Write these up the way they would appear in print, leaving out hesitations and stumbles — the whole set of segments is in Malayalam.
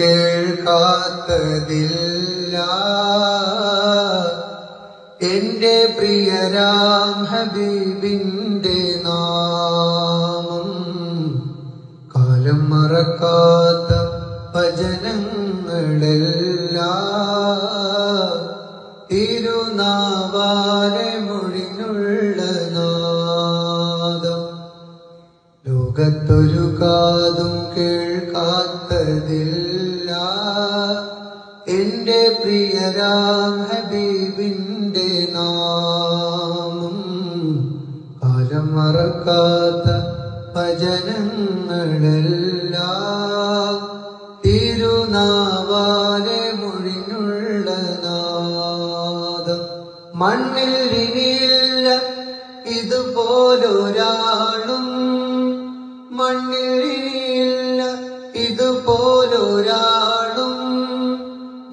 കേൾക്കാത്തതില്ല. എന്റെ പ്രിയരാം ഹബീബിന്റെ നാമം കാലം മറക്കാത്ത വചനങ്ങളെല്ലാം തിരുനാവാലെ മൊഴിഞ്ഞുള്ള നാദം. ലോകത്തൊരു കാതും കേൾക്കാത്തതില്ല. എന്റെ പ്രിയരാം ഹബീബിന്റെ നാമം കാലം മറക്കാത്ത വചനങ്ങളെല്ലാം തിരുനാവാലെ മൊഴിഞ്ഞുള്ള നാദം. മണ്ണിൽ ഇനിയില്ല ഇതുപോലൊരാളും, മണ്ണിൽ ഇനിയില്ല ഇതുപോലൊരാളും,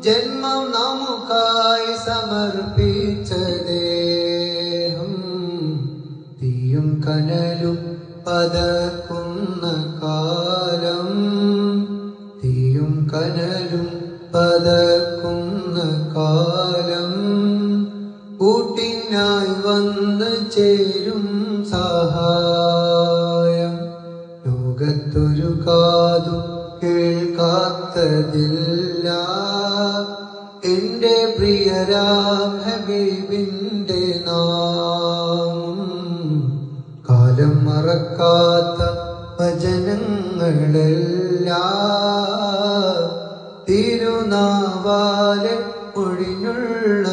ജന്മം നമുക്കായി സമർപ്പിച്ച ദേഹം. തീയും കനലും പതക്കുന്ന കാലം, തീയും കനലും പതക്കുന്ന കാലം, കൂട്ടിനായി വന്ന് ചേരും സഹായം. ലോകത്തൊരു കാതും കേൾക്കാത്തതില്ല. എന്റെ പ്രിയരാം ഹബീബിന്റെ നാമം കാലം മറക്കാത്ത വചനങ്ങളെല്ലാം തിരുനാവാലെ ഒഴിഞ്ഞുള്ള